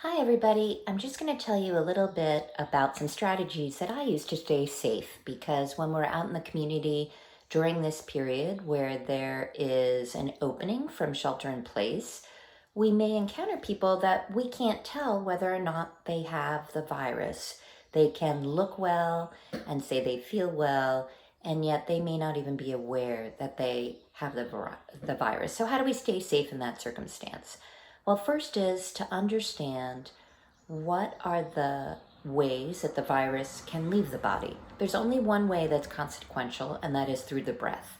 Hi, everybody. I'm just going to tell you a little bit about some strategies that I use to stay safe because when we're out in the community during this period where there is an opening from shelter in place, we may encounter people that we can't tell whether or not they have the virus. They can look well and say they feel well, and yet they may not even be aware that they have the virus. So, how do we stay safe in that circumstance? Well, first is to understand what are the ways that the virus can leave the body. There's only one way that's consequential, and that is through the breath.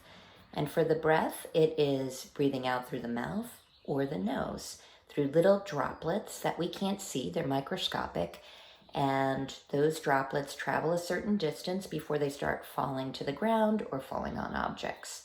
And for the breath, it is breathing out through the mouth or the nose through little droplets that we can't see, they're microscopic. And those droplets travel a certain distance before they start falling to the ground or falling on objects.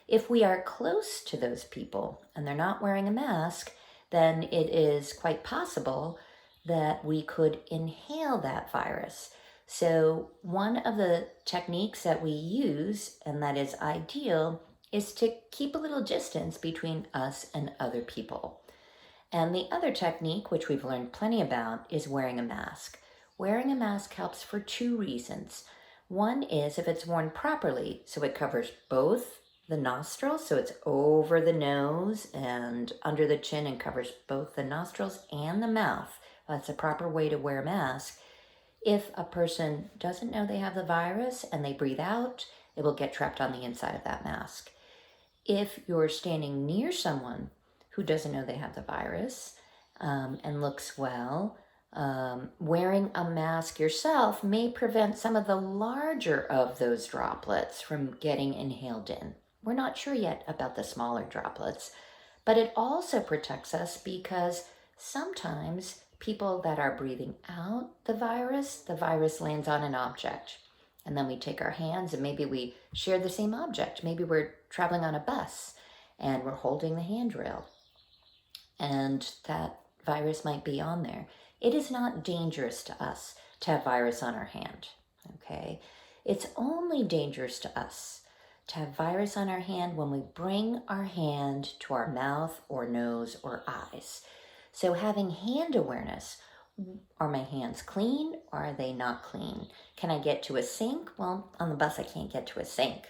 If we are close to those people and they're not wearing a mask, then it is quite possible that we could inhale that virus. So, one of the techniques that we use, and that is ideal, is to keep a little distance between us and other people. And the other technique, which we've learned plenty about, is wearing a mask. Wearing a mask helps for two reasons. One is if it's worn properly, so it covers both the nostrils, so it's over the nose and under the chin and covers both the nostrils and the mouth. That's a proper way to wear a mask. If a person doesn't know they have the virus and they breathe out, it will get trapped on the inside of that mask. If you're standing near someone who doesn't know they have the virus and looks well, wearing a mask yourself may prevent some of the larger of those droplets from getting inhaled in. We're not sure yet about the smaller droplets, but it also protects us because sometimes people that are breathing out the virus lands on an object. And then we take our hands and maybe we share the same object. Maybe we're traveling on a bus and we're holding the handrail and that virus might be on there. It is not dangerous to us to have virus on our hand, okay? It's only dangerous to us to have virus on our hand when we bring our hand to our mouth or nose or eyes. So having hand awareness, are my hands clean or are they not clean? Can I get to a sink? Well, on the bus I can't get to a sink.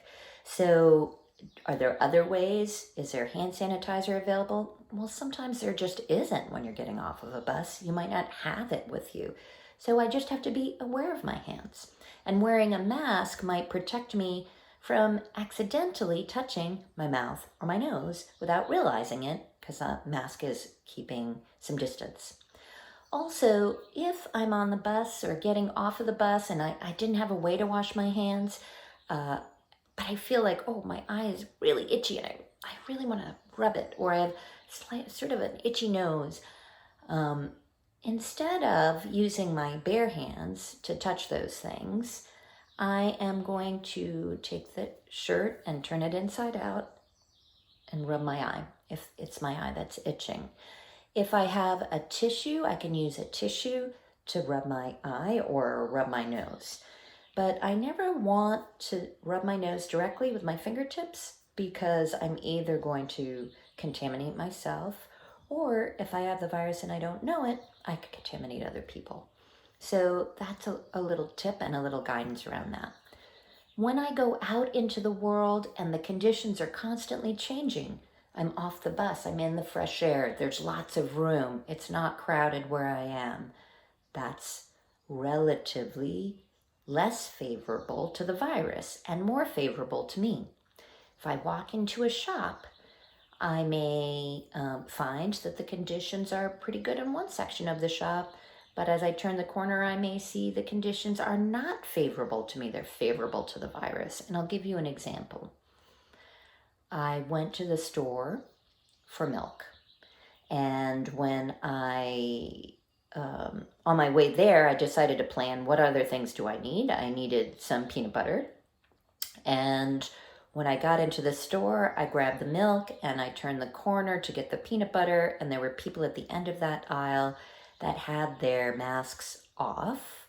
So are there other ways? Is there hand sanitizer available? Well, sometimes there just isn't when you're getting off of a bus. You might not have it with you. So I just have to be aware of my hands. And wearing a mask might protect me from accidentally touching my mouth or my nose without realizing it because a mask is keeping some distance. Also, if I'm on the bus or getting off of the bus and I didn't have a way to wash my hands, but I feel like, oh, my eye is really itchy and I really want to rub it, or I have sort of an itchy nose. Instead of using my bare hands to touch those things, I am going to take the shirt and turn it inside out and rub my eye if it's my eye that's itching. If I have a tissue, I can use a tissue to rub my eye or rub my nose. But I never want to rub my nose directly with my fingertips because I'm either going to contaminate myself, or if I have the virus and I don't know it, I could contaminate other people. So that's a little tip and a little guidance around that. When I go out into the world and the conditions are constantly changing, I'm off the bus, I'm in the fresh air, there's lots of room, it's not crowded where I am. That's relatively less favorable to the virus and more favorable to me. If I walk into a shop, I may find that the conditions are pretty good in one section of the shop, but as I turn the corner, I may see the conditions are not favorable to me. They're favorable to the virus. And I'll give you an example. I went to the store for milk. And when on my way there, I decided to plan what other things do I need. I needed some peanut butter. And when I got into the store, I grabbed the milk and I turned the corner to get the peanut butter. And there were people at the end of that aisle that had their masks off.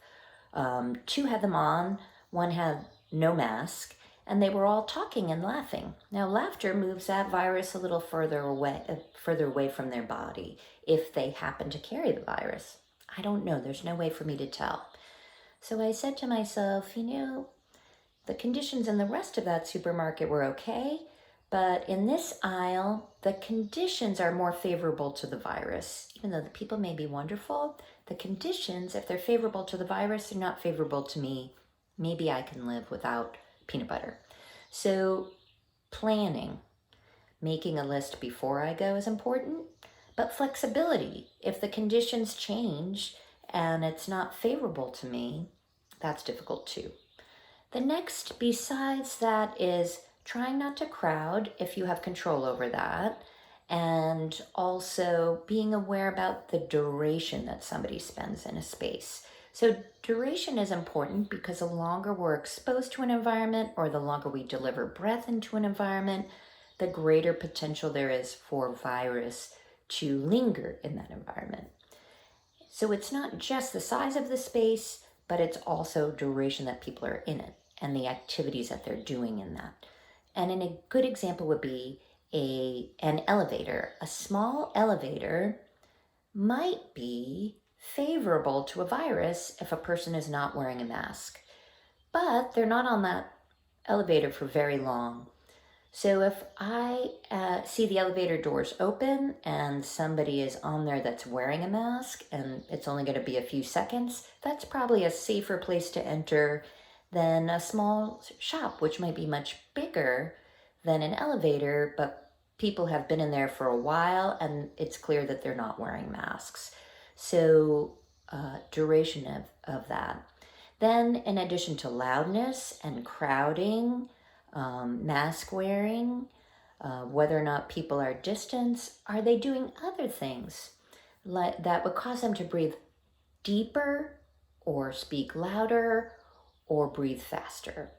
Two had them on, one had no mask. and they were all talking and laughing. Now, laughter moves that virus a little further away from their body if they happen to carry the virus. I don't know. There's no way for me to tell. So I said to myself, the conditions in the rest of that supermarket were okay, but in this aisle, the conditions are more favorable to the virus. Even though the people may be wonderful, the conditions, if they're favorable to the virus, they're not favorable to me. Maybe I can live without peanut butter. So planning, making a list before I go is important, but flexibility. If the conditions change and it's not favorable to me, that's difficult too. The next, besides that, is trying not to crowd if you have control over that, and also being aware about the duration that somebody spends in a space. So duration is important because the longer we're exposed to an environment or the longer we deliver breath into an environment, the greater potential there is for virus to linger in that environment. So it's not just the size of the space, but it's also duration that people are in it and the activities that they're doing in that. And a good example would be an elevator. A small elevator might be favorable to a virus if a person is not wearing a mask, but they're not on that elevator for very long. So if I see the elevator doors open and somebody is on there that's wearing a mask and it's only going to be a few seconds, that's probably a safer place to enter than a small shop, which might be much bigger than an elevator, but people have been in there for a while and it's clear that they're not wearing masks. So duration of that. Then in addition to loudness and crowding, mask wearing, whether or not people are distant, are they doing other things that would cause them to breathe deeper or speak louder or breathe faster?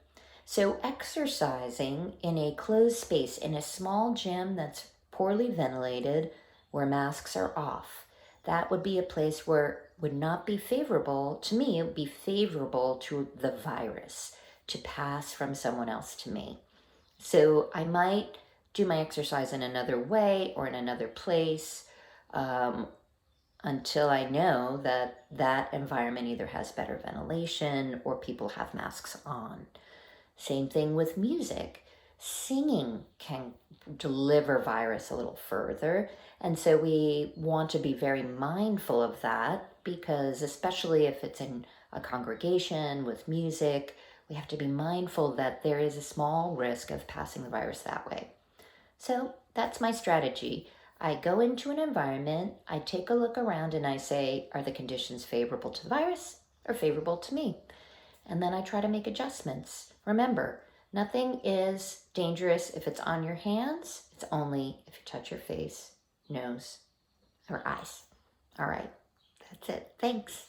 So exercising in a closed space, in a small gym that's poorly ventilated, where masks are off, that would be a place where it would not be favorable to me. It would be favorable to the virus to pass from someone else to me. So I might do my exercise in another way or in another place until I know that that environment either has better ventilation or people have masks on. Same thing with music. Singing can deliver virus a little further. And so we want to be very mindful of that because especially if it's in a congregation with music, we have to be mindful that there is a small risk of passing the virus that way. So that's my strategy. I go into an environment, I take a look around and I say, are the conditions favorable to the virus or favorable to me? And then I try to make adjustments. Remember, nothing is dangerous if it's on your hands. It's only if you touch your face, nose, or eyes. All right, that's it. Thanks.